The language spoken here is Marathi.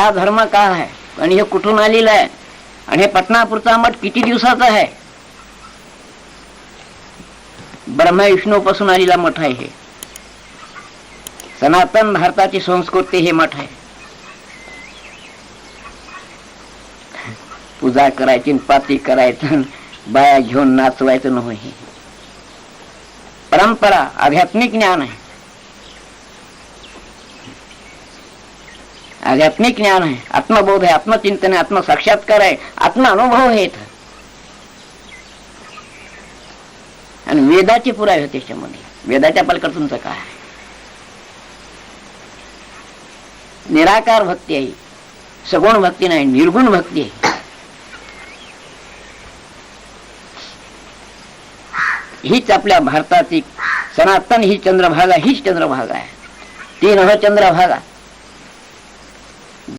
हा धर्म का आहे आणि हे कुठून आलेला आहे आणि हे पटनापूरचा मठ किती दिवसाचा आहे. ब्रह्मा विष्णू पासून आलेला मठ आहे. हे सनातन भारताची संस्कृती हे मठ आहे. पूजा करायची, पाती करायचं, बाया घेऊन नाचवायचं नाही. हे परंपरा आध्यात्मिक ज्ञान आहे. आध्यात्मिक ज्ञान आहे, आत्मबोध आहे, आत्मचिंतन आहे, आत्मसाक्षात्कार आहे, आत्मानुभव आहे. आणि वेदाचे पुरावे होते त्याच्यामध्ये. वेदाच्या पलीकडे तुमचं काय आहे? निराकार भक्ती आहे, सगुण भक्ती नाही, निर्गुण भक्ती आहे. हीच आपल्या भारताची सनातन ही चंद्रभागा, हीच चंद्रभागा आहे. ती नव्ह चंद्रभागा.